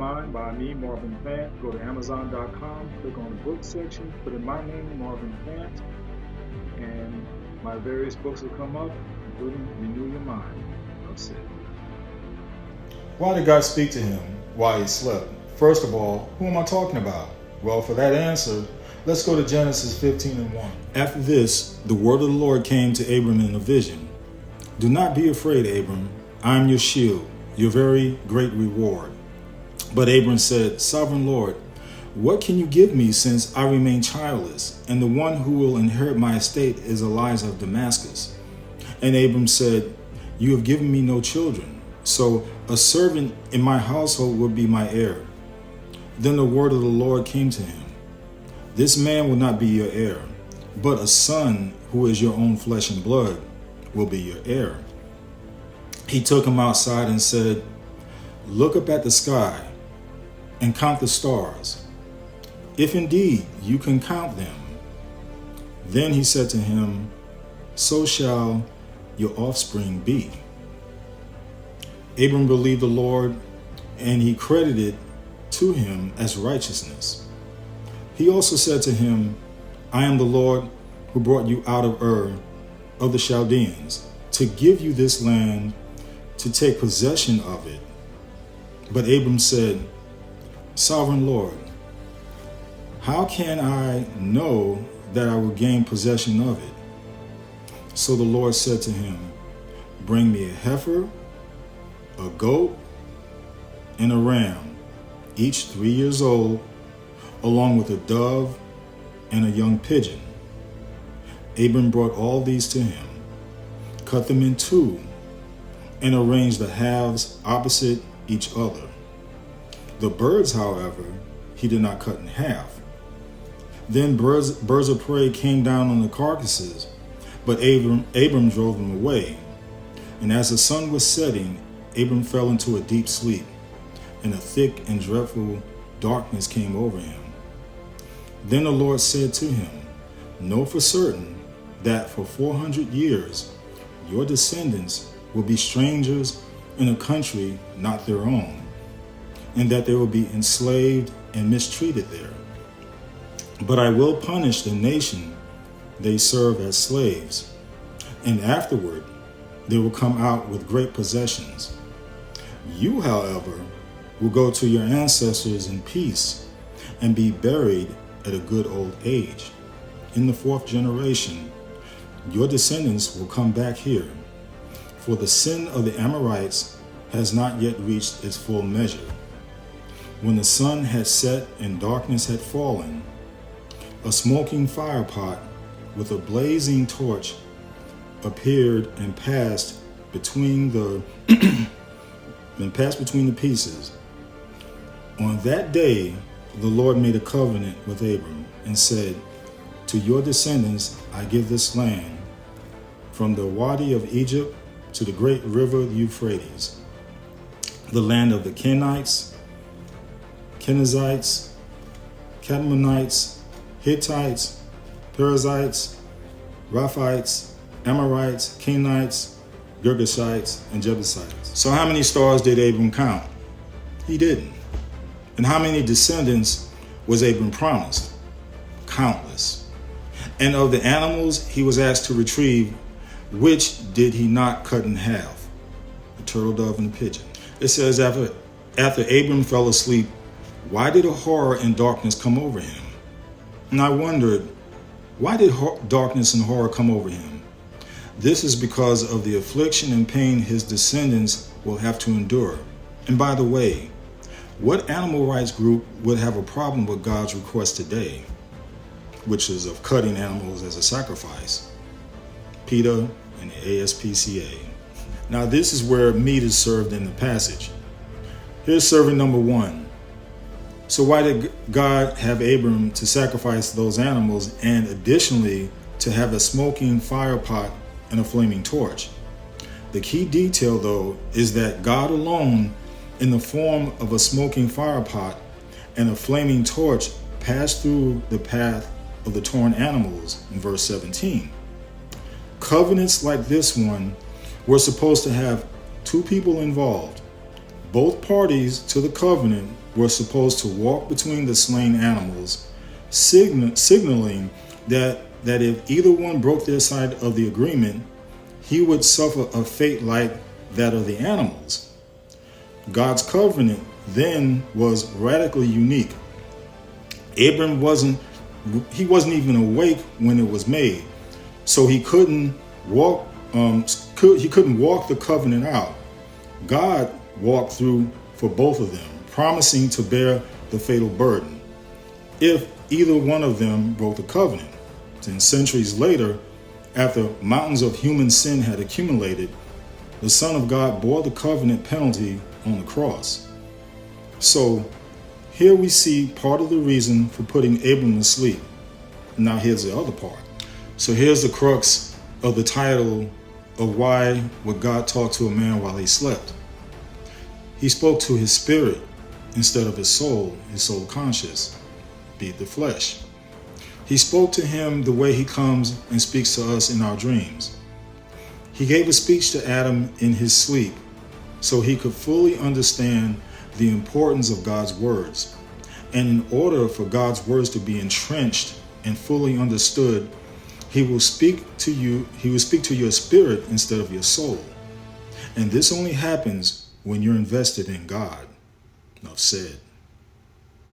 Mind by me, Marvin Fant. Go to Amazon.com, click on the book section, put in my name, Marvin Fant, and my various books will come up, including Renew Your Mind of Sid. Why did God speak to him while he slept? First of all, who am I talking about? Well, for that answer, let's go to Genesis 15:1. After this, the word of the Lord came to Abram in a vision. Do not be afraid, Abram. I am your shield, your very great reward. But Abram said, Sovereign Lord, what can you give me since I remain childless, and the one who will inherit my estate is Elijah of Damascus? And Abram said, You have given me no children, so a servant in my household will be my heir. Then the word of the Lord came to him. This man will not be your heir, but a son who is your own flesh and blood will be your heir. He took him outside and said, Look up at the sky and count the stars, if indeed you can count them. Then he said to him, So shall your offspring be. Abram believed the Lord, and he credited to him as righteousness. He also said to him, I am the Lord who brought you out of Ur of the Chaldeans to give you this land to take possession of it. But Abram said, Sovereign Lord, how can I know that I will gain possession of it? So the Lord said to him, Bring me a heifer, a goat, and a ram, each 3 years old, along with a dove and a young pigeon. Abram brought all these to him, cut them in two, and arranged the halves opposite each other. The birds, however, he did not cut in half. Then birds of prey came down on the carcasses, but Abram drove them away. And as the sun was setting, Abram fell into a deep sleep, and a thick and dreadful darkness came over him. Then the Lord said to him, Know for certain that for 400 years your descendants will be strangers in a country not their own, and that they will be enslaved and mistreated there. But I will punish the nation they serve as slaves, and afterward they will come out with great possessions. You, however, will go to your ancestors in peace and be buried at a good old age. In the 4th generation, your descendants will come back here, for the sin of the Amorites has not yet reached its full measure. When the sun had set and darkness had fallen, a smoking firepot with a blazing torch appeared and passed between the pieces. On that day, the Lord made a covenant with Abram and said, To your descendants I give this land, from the Wadi of Egypt to the great river Euphrates, the land of the Kenites, Kenizzites, Cadmonites, Hittites, Perizzites, Raphites, Amorites, Canaanites, Girgashites, and Jebusites. So how many stars did Abram count? He didn't. And how many descendants was Abram promised? Countless. And of the animals he was asked to retrieve, which did he not cut in half? The turtle dove and the pigeon. It says, after Abram fell asleep, why did a horror and darkness come over him? And I wondered, why did darkness and horror come over him? This is because of the affliction and pain his descendants will have to endure. And by the way, what animal rights group would have a problem with God's request today, which is of cutting animals as a sacrifice? PETA and the ASPCA. Now this is where meat is served in the passage. Here's serving number 1. So why did God have Abram to sacrifice those animals and additionally to have a smoking fire pot and a flaming torch? The key detail, though, is that God alone, in the form of a smoking fire pot and a flaming torch, passed through the path of the torn animals in verse 17. Covenants like this one were supposed to have 2 people involved. Both parties to the covenant were supposed to walk between the slain animals, signaling that if either one broke their side of the agreement, he would suffer a fate like that of the animals. God's covenant then was radically unique. Abram wasn't even awake when it was made, so he couldn't walk the covenant out. God walked through for both of them, promising to bear the fatal burden if either one of them broke the covenant. And centuries later, after mountains of human sin had accumulated, the Son of God bore the covenant penalty on the cross. So here we see part of the reason for putting Abram to sleep. Now here's the other part. So here's the crux of the title of why would God talk to a man while he slept. He spoke to his spirit instead of his soul conscious, be it the flesh. He spoke to him the way he comes and speaks to us in our dreams. He gave a speech to Adam in his sleep so he could fully understand the importance of God's words. And in order for God's words to be entrenched and fully understood, he will speak to your spirit instead of your soul. And this only happens when you're invested in God. Enough said.